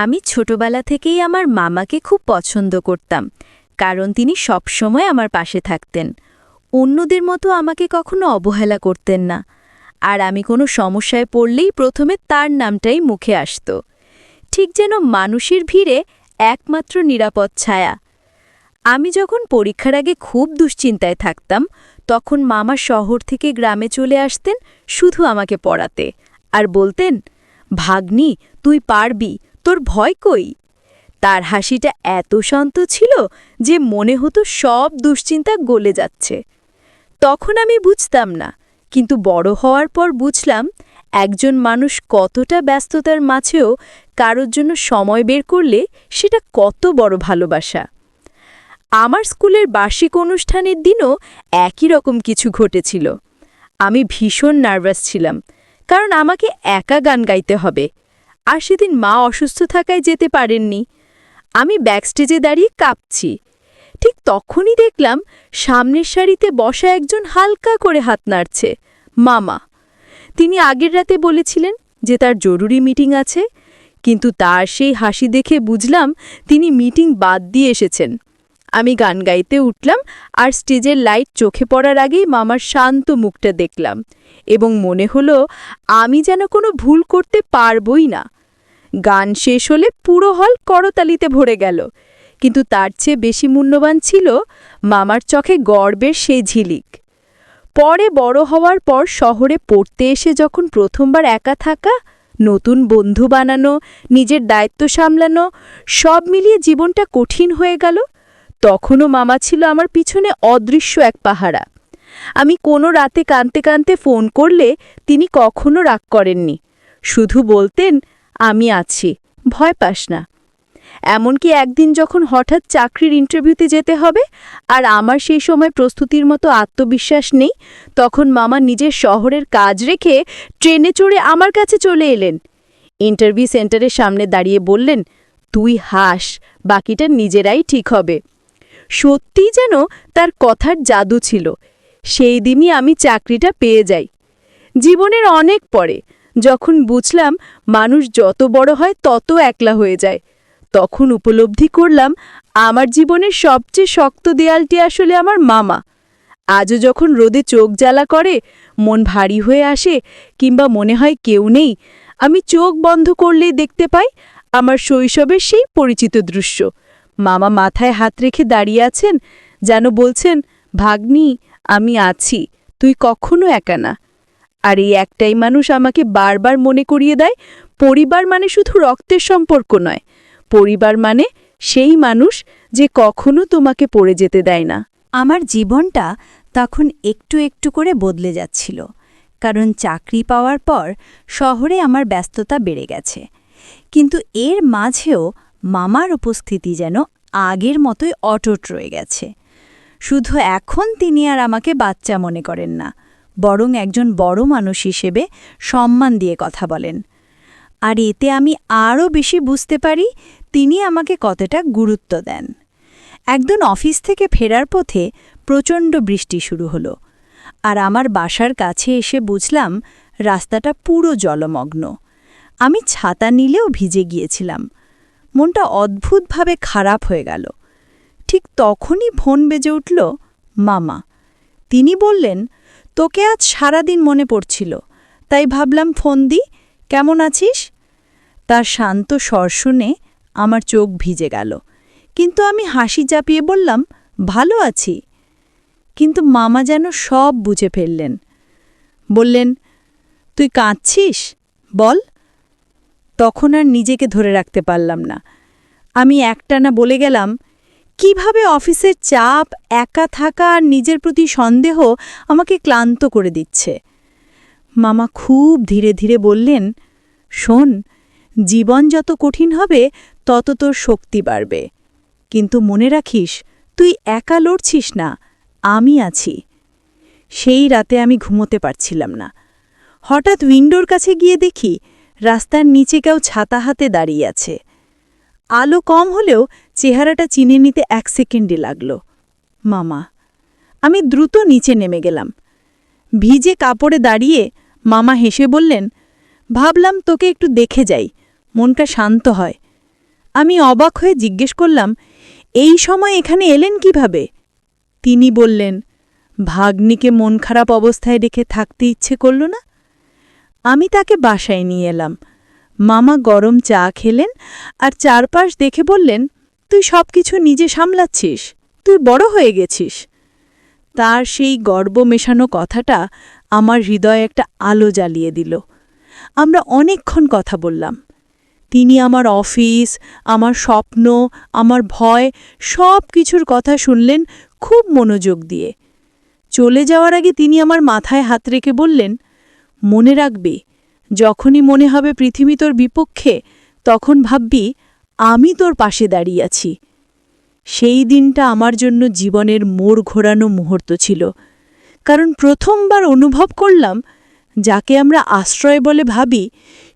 আমি ছোটবেলা থেকেই আমার মামাকে খুব পছন্দ করতাম, কারণ তিনি সবসময় আমার পাশে থাকতেন। অন্যদের মতো আমাকে কখনো অবহেলা করতেন না, আর আমি কোনো সমস্যায় পড়লেই প্রথমে তার নামটাই মুখে আসত। ঠিক যেন মানুষের ভিড়ে একমাত্র নিরাপদ ছায়া। আমি যখন পরীক্ষার আগে খুব দুশ্চিন্তায় থাকতাম, তখন মামা শহর থেকে গ্রামে চলে আসতেন শুধু আমাকে পড়াতে, আর বলতেন, ভাগ্নি, তুই পারবি, তোর ভয় কই? তার হাসিটা এত শান্ত ছিল যে মনে হতো সব দুশ্চিন্তা গলে যাচ্ছে। তখন আমি বুঝতাম না, কিন্তু বড় হওয়ার পর বুঝলাম একজন মানুষ কতটা ব্যস্ততার মাঝেও কারোর জন্য সময় বের করলে সেটা কত বড় ভালোবাসা। আমার স্কুলের বার্ষিক অনুষ্ঠানের দিনও একই রকম কিছু ঘটেছিল। আমি ভীষণ নার্ভাস ছিলাম, কারণ আমাকে একা গান গাইতে হবে, আর সেদিন মা অসুস্থ থাকায় যেতে পারেননি। আমি ব্যাকস্টেজে দাঁড়িয়ে কাঁপছি। ঠিক তখনই দেখলাম সামনের সারিতে বসা একজন হালকা করে হাত নাড়ছে, মামা। তিনি আগের রাতে বলেছিলেন যে তার জরুরি মিটিং আছে, কিন্তু তার সেই হাসি দেখে বুঝলাম তিনি মিটিং বাদ দিয়ে এসেছেন। আমি গান গাইতে উঠলাম, আর স্টেজের লাইট চোখে পড়ার আগেই মামার শান্ত মুখটা দেখলাম, এবং মনে হলো আমি যেন কোনো ভুল করতে পারবই না। গান শেষ হলে পুরো হল করতালিতে ভরে গেল, কিন্তু তার চেয়ে বেশি মূল্যবান ছিল মামার চোখে গর্বের সেই ঝিলিক। পরে বড় হওয়ার পর শহরে পড়তে এসে যখন প্রথমবার একা থাকা, নতুন বন্ধু বানানো, নিজের দায়িত্ব সামলানো, সব মিলিয়ে জীবনটা কঠিন হয়ে গেল, তখনও মামা ছিল আমার পিছনে অদৃশ্য এক পাহারা। আমি কোনো রাতে কাঁদতে কাঁদতে ফোন করলে তিনি কখনো রাগ করেননি, শুধু বলতেন, আমি আছি, ভয় পাস না। এমনকি একদিন যখন হঠাৎ চাকরির ইন্টারভিউতে যেতে হবে, আর আমার সেই সময় প্রস্তুতির মতো আত্মবিশ্বাস নেই, তখন মামা নিজের শহরের কাজ রেখে ট্রেনে চড়ে আমার কাছে চলে এলেন। ইন্টারভিউ সেন্টারের সামনে দাঁড়িয়ে বললেন, তুই হাস, বাকিটা নিজেরাই ঠিক হবে। সত্যিই যেন তার কথার জাদু ছিল। সেই দিনই আমি চাকরিটা পেয়ে যাই। জীবনের অনেক পরে যখন বুঝলাম মানুষ যত বড় হয় তত একলা হয়ে যায়, তখন উপলব্ধি করলাম আমার জীবনের সবচেয়ে শক্ত দেয়ালটি আসলে আমার মামা। আজও যখন রোদে চোখ জ্বালা করে, মন ভারী হয়ে আসে, কিংবা মনে হয় কেউ নেই, আমি চোখ বন্ধ করলেই দেখতে পাই আমার শৈশবের সেই পরিচিত দৃশ্য। মামা মাথায় হাত রেখে দাঁড়িয়ে আছেন, যেন বলছেন, ভাগ্নি, আমি আছি, তুই কখনো একা না। আর এই একটাই মানুষ আমাকে বারবার মনে করিয়ে দেয়, পরিবার মানে শুধু রক্তের সম্পর্ক নয়, পরিবার মানে সেই মানুষ যে কখনো তোমাকে পড়ে যেতে দেয় না। আমার জীবনটা তখন একটু একটু করে বদলে যাচ্ছিল, কারণ চাকরি পাওয়ার পর শহরে আমার ব্যস্ততা বেড়ে গেছে। কিন্তু এর মাঝেও মামার উপস্থিতি যেন আগের মতোই অটুট রয়ে গেছে। শুধু এখন তিনি আর আমাকে বাচ্চা মনে করেন না, বরং একজন বড় মানুষ হিসেবে সম্মান দিয়ে কথা বলেন। আর এতে আমি আরও বেশি বুঝতে পারি তিনি আমাকে কতটা গুরুত্ব দেন। একদিন অফিস থেকে ফেরার পথে প্রচণ্ড বৃষ্টি শুরু হলো, আর আমার বাসার কাছে এসে বুঝলাম রাস্তাটা পুরো জলমগ্ন। আমি ছাতা নিলেও ভিজে গিয়েছিলাম। মনটা অদ্ভুতভাবে খারাপ হয়ে গেল। ঠিক তখনই ফোন বেজে উঠল মামা। তিনি বললেন, তোকে আজ সারাদিন মনে পড়ছিল, তাই ভাবলাম ফোন দিই, কেমন আছিস? তার শান্ত স্বর শুনে আমার চোখ ভিজে গেল, কিন্তু আমি হাসি চাপিয়ে বললাম, ভালো আছি। কিন্তু মামা যেন সব বুঝে ফেললেন। বললেন, তুই কাঁদছিস? বল। তখন আর নিজেকে ধরে রাখতে পারলাম না। আমি একটানা বলে গেলাম, কিভাবে অফিসের চাপ, একা থাকা আর নিজের প্রতি সন্দেহ আমাকে ক্লান্ত করে দিচ্ছে। মামা খুব ধীরে ধীরে বললেন, শোন, জীবন যত কঠিন হবে তত তোর শক্তি বাড়বে, কিন্তু মনে রাখিস তুই একা লড়ছিস না, আমি আছি। সেই রাতে আমি ঘুমোতে পারছিলাম না। হঠাৎ উইন্ডোর কাছে গিয়ে দেখি রাস্তার নিচে কেউ ছাতা হাতে দাঁড়িয়ে আছে। আলো কম হলেও চেহারাটা চিনে নিতে 1 সেকেন্ডই লাগল। মামা। আমি দ্রুত নিচে নেমে গেলাম। ভিজে কাপড়ে দাঁড়িয়ে মামা হেসে বললেন, ভাবলাম তোকে একটু দেখে যাই, মনটা শান্ত হয়। আমি অবাক হয়ে জিজ্ঞেস করলাম, এই সময় এখানে এলেন কিভাবে? তিনি বললেন, ভাগ্নিকে মন খারাপ অবস্থায় রেখে থাকতে ইচ্ছে করল না। আমি তাকে বাসায় নিয়ে এলাম। মামা গরম চা খেলেন আর চারপাশ দেখে বললেন, তুই সব কিছু নিজে সামলাচ্ছিস, তুই বড় হয়ে গেছিস। তার সেই গর্ব মেশানো কথাটা আমার হৃদয়ে একটা আলো জ্বালিয়ে দিল। আমরা অনেকক্ষণ কথা বললাম। তিনি আমার অফিস, আমার স্বপ্ন, আমার ভয় সব কিছুর কথা শুনলেন খুব মনোযোগ দিয়ে। চলে যাওয়ার আগে তিনি আমার মাথায় হাত রেখে বললেন, মনে রাখবি, যখনই মনে হবে পৃথিবী তোর বিপক্ষে, তখন ভাববি আমি তোর পাশে দাঁড়িয়ে আছি। সেই দিনটা আমার জন্য জীবনের মোড় ঘোরানো মুহূর্ত ছিল, কারণ প্রথমবার অনুভব করলাম যাকে আমরা আশ্রয় বলে ভাবি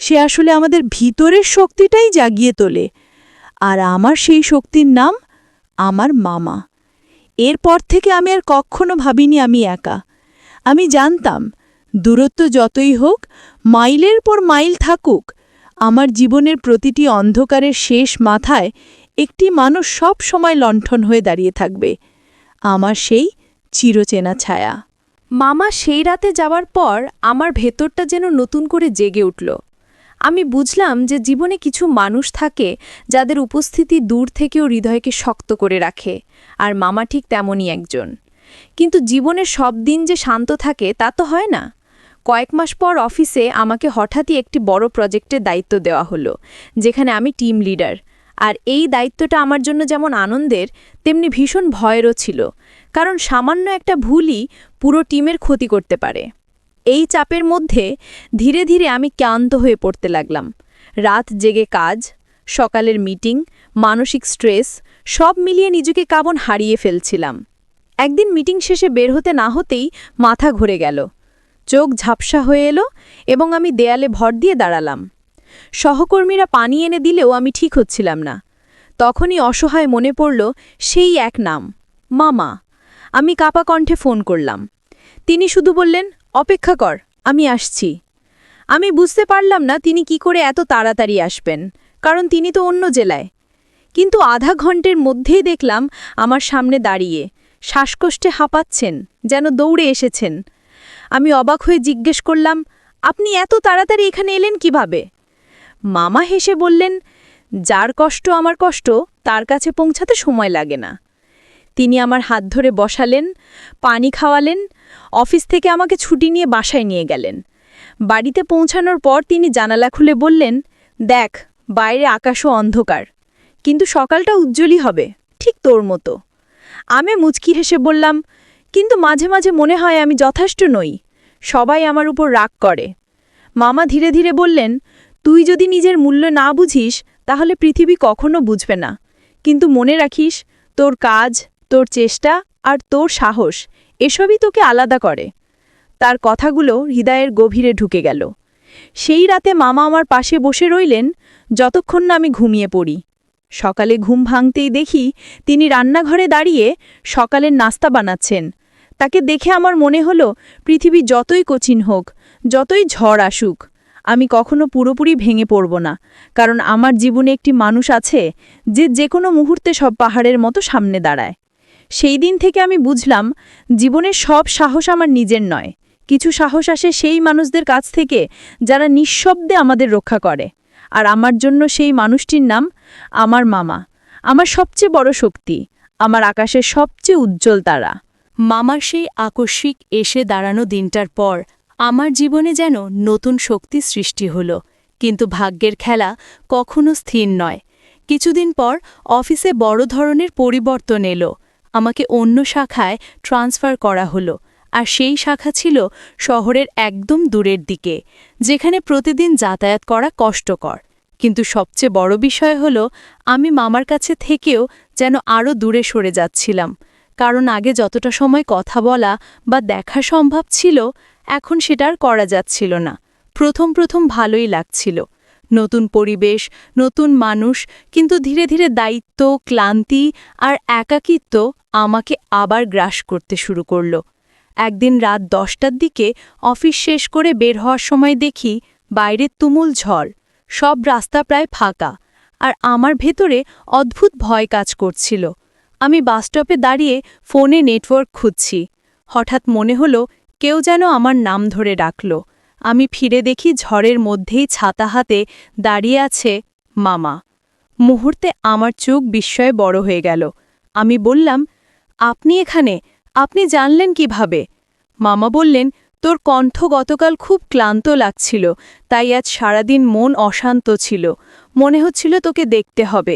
সে আসলে আমাদের ভিতরের শক্তিটাই জাগিয়ে তোলে। আর আমার সেই শক্তির নাম আমার মামা। এরপর থেকে আমি আর কখনো ভাবিনি আমি একা। আমি জানতাম দূরত্ব যতই হোক, মাইলের পর মাইল থাকুক, আমার জীবনের প্রতিটি অন্ধকারের শেষ মাথায় একটি মানুষ সব সময় লণ্ঠন হয়ে দাঁড়িয়ে থাকবে, আমার সেই চিরচেনা ছায়া। মামা সেই রাতে যাওয়ার পর আমার ভেতরটা যেন নতুন করে জেগে উঠল। আমি বুঝলাম যে জীবনে কিছু মানুষ থাকে যাদের উপস্থিতি দূর থেকেও হৃদয়কে শক্ত করে রাখে, আর মামা ঠিক তেমনই একজন। কিন্তু জীবনের সব দিন যে শান্ত থাকে তা তো হয় না। কয়েক মাস পর অফিসে আমাকে হঠাৎই একটি বড় প্রজেক্টের দায়িত্ব দেওয়া হলো, যেখানে আমি টিম লিডার। আর এই দায়িত্বটা আমার জন্য যেমন আনন্দের, তেমনি ভীষণ ভয়েরও ছিল, কারণ সামান্য একটা ভুলই পুরো টিমের ক্ষতি করতে পারে। এই চাপের মধ্যে ধীরে ধীরে আমি ক্লান্ত হয়ে পড়তে লাগলাম। রাত জেগে কাজ, সকালের মিটিং, মানসিক স্ট্রেস সব মিলিয়ে নিজেকে কেমন হারিয়ে ফেলছিলাম। একদিন মিটিং শেষে বের হতে না হতেই মাথা ঘুরে গেল, চোখ ঝাপসা হয়ে এলো এবং আমি দেয়ালে ভর দিয়ে দাঁড়ালাম। সহকর্মীরা পানি এনে দিলেও আমি ঠিক হচ্ছিলাম না। তখনই অসহায় মনে পড়ল সেই এক নাম, মামা। আমি কাপা কণ্ঠে ফোন করলাম। তিনি শুধু বললেন, অপেক্ষা কর, আমি আসছি। আমি বুঝতে পারলাম না তিনি কি করে এত তাড়াতাড়ি আসবেন, কারণ তিনি তো অন্য জেলায়। কিন্তু আধা ঘন্টার মধ্যেই দেখলাম আমার সামনে দাঁড়িয়ে, শ্বাসকষ্টে হাঁপাচ্ছেন, যেন দৌড়ে এসেছেন। আমি অবাক হয়ে জিজ্ঞেস করলাম, আপনি এত তাড়াতাড়ি এখানে এলেন কিভাবে? মামা হেসে বললেন, যার কষ্ট আমার কষ্ট তার কাছে পৌঁছাতে সময় লাগে না। তিনি আমার হাত ধরে বসালেন, পানি খাওয়ালেন, অফিস থেকে আমাকে ছুটি নিয়ে বাসায় নিয়ে গেলেন। বাড়িতে পৌঁছানোর পর তিনি জানালা খুলে বললেন, দেখ, বাইরে আকাশও অন্ধকার, কিন্তু সকালটা উজ্জ্বলই হবে, ঠিক তোর মতো। আমি মুচকি হেসে বললাম, কিন্তু মাঝে মাঝে মনে হয় আমি যথেষ্ট নই, সবাই আমার উপর রাগ করে। মামা ধীরে ধীরে বললেন, তুই যদি নিজের মূল্য না বুঝিস তাহলে পৃথিবী কখনো বুঝবে না। কিন্তু মনে রাখিস, তোর কাজ, তোর চেষ্টা আর তোর সাহস এসবই তোকে আলাদা করে। তার কথাগুলো হৃদয়ের গভীরে ঢুকে গেল। সেই রাতে মামা আমার পাশে বসে রইলেন যতক্ষণ না আমি ঘুমিয়ে পড়ি। সকালে ঘুম ভাঙতেই দেখি তিনি রান্নাঘরে দাঁড়িয়ে সকালের নাস্তা বানাচ্ছেন। তাকে দেখে আমার মনে হলো পৃথিবী যতই কঠিন হোক, যতই ঝড় আসুক, আমি কখনো পুরোপুরি ভেঙে পড়ব না, কারণ আমার জীবনে একটি মানুষ আছে যে যে কোনো মুহূর্তে সব পাহাড়ের মতো সামনে দাঁড়ায়। সেই দিন থেকে আমি বুঝলাম, জীবনের সব সাহস আমার নিজের নয়, কিছু সাহস আসে সেই মানুষদের কাছ থেকে যারা নিঃশব্দে আমাদের রক্ষা করে। আর আমার জন্য সেই মানুষটির নাম আমার মামা, আমার সবচেয়ে বড় শক্তি, আমার আকাশের সবচেয়ে উজ্জ্বল তারা। মামার সেই আকস্মিক এসে দাঁড়ানো দিনটার পর আমার জীবনে যেন নতুন শক্তি সৃষ্টি হল। কিন্তু ভাগ্যের খেলা কখনো স্থির নয়। কিছুদিন পর অফিসে বড় ধরনের পরিবর্তন এলো। আমাকে অন্য শাখায় ট্রান্সফার করা হলো, আর সেই শাখা ছিল শহরের একদম দূরের দিকে, যেখানে প্রতিদিন যাতায়াত করা কষ্টকর। কিন্তু সবচেয়ে বড় বিষয় হলো আমি মামার কাছে থেকেও যেন আরও দূরে সরে যাচ্ছিলাম, কারণ আগে যতটা সময় কথা বলা বা দেখা সম্ভব ছিল, এখন সেটা আর করা যাচ্ছিল না। প্রথম প্রথম ভালোই লাগছিল, নতুন পরিবেশ, নতুন মানুষ, কিন্তু ধীরে ধীরে দায়িত্ব, ক্লান্তি আর একাকিত্ব আমাকে আবার গ্রাস করতে শুরু করল। একদিন রাত 10টার দিকে অফিস শেষ করে বের হওয়ার সময় দেখি বাইরে তুমুল ঝড়, সব রাস্তা প্রায় ফাঁকা, আর আমার ভেতরে অদ্ভুত ভয় কাজ করছিল। আমি বাসস্টপে দাঁড়িয়ে ফোনে নেটওয়ার্ক খুঁজছি। হঠাৎ মনে হলো কেউ যেন আমার নাম ধরে ডাকল। আমি ফিরে দেখি ঝড়ের মধ্যেই ছাতা হাতে দাঁড়িয়ে আছে মামা। মুহূর্তে আমার চোখ বিস্ময়ে বড় হয়ে গেল। আমি বললাম, আপনি এখানে? আপনি জানলেন কিভাবে? মামা বললেন, তোর কণ্ঠ গতকাল খুব ক্লান্ত লাগছিল, তাই আজ সারাদিন মন অশান্ত ছিল। মনে হচ্ছিল তোকে দেখতে হবে।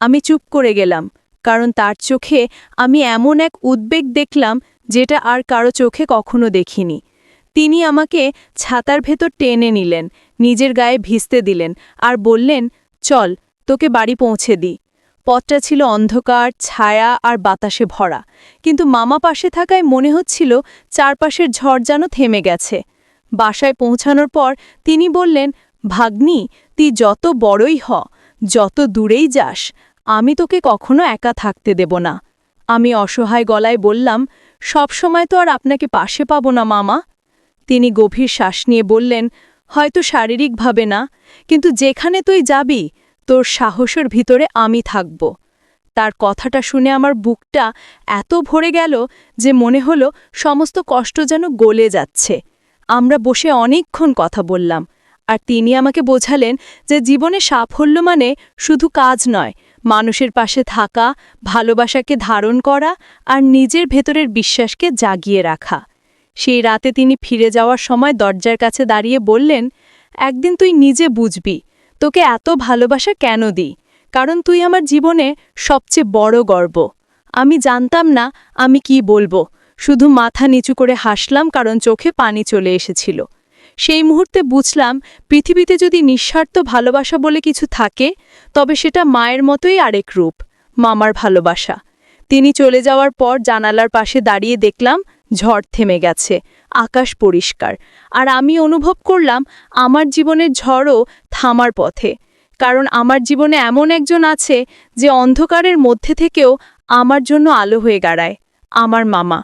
আমি চুপ করে গেলাম, কারণ তার চোখে আমি এমন এক উদ্বেগ দেখলাম যেটা আর কারো চোখে কখনো দেখিনি। তিনি আমাকে ছাতার ভেতর টেনে নিলেন, নিজের গায়ে ভিজতে দিলেন আর বললেন, চল তোকে বাড়ি পৌঁছে দিই। পথটা ছিল অন্ধকার, ছায়া আর বাতাসে ভরা, কিন্তু মামা পাশে থাকায় মনে হচ্ছিল চারপাশের ঝড় যেন থেমে গেছে। বাসায় পৌঁছানোর পর তিনি বললেন, ভাগ্নি, তুই যত বড়ই হ, যত দূরেই যাস, আমি তোকে কখনো একা থাকতে দেব না। আমি অসহায় গলায় বললাম, সবসময় তো আর আপনাকে পাশে পাবো না মামা। তিনি গভীর শ্বাস নিয়ে বললেন, হয়তো শারীরিকভাবে না, কিন্তু যেখানে তুই যাবি তোর সাহসের ভিতরে আমি থাকব। তার কথাটা শুনে আমার বুকটা এত ভরে গেল যে মনে হলো সমস্ত কষ্ট যেন গলে যাচ্ছে। আমরা বসে অনেকক্ষণ কথা বললাম, আর তিনি আমাকে বোঝালেন যে জীবনে সাফল্য মানে শুধু কাজ নয়, মানুষের পাশে থাকা, ভালোবাসাকে ধারণ করা আর নিজের ভেতরের বিশ্বাসকে জাগিয়ে রাখা। সেই রাতে তিনি ফিরে যাওয়ার সময় দরজার কাছে দাঁড়িয়ে বললেন, একদিন তুই নিজে বুঝবি তোকে এত ভালোবাসা কেন দিই, কারণ তুই আমার জীবনে সবচেয়ে বড় গর্ব। আমি জানতাম না আমি কি বলবো, শুধু মাথা নিচু করে হাসলাম, কারণ চোখে পানি চলে এসেছিল। সেই মুহূর্তে বুঝলাম, পৃথিবীতে যদি নিঃস্বার্থ ভালোবাসা বলে কিছু থাকে, তবে সেটা মায়ের মতোই আরেক রূপ, মামার ভালোবাসা। তিনি চলে যাওয়ার পর জানালার পাশে দাঁড়িয়ে দেখলাম ঝড় থেমে গেছে, আকাশ পরিষ্কার, আর আমি অনুভব করলাম আমার জীবনের ঝড়ও থামার পথে। কারণ আমার জীবনে এমন একজন আছে যে অন্ধকারের মধ্যে থেকেও আমার জন্য আলো হয়ে দাঁড়ায়, আমার মামা।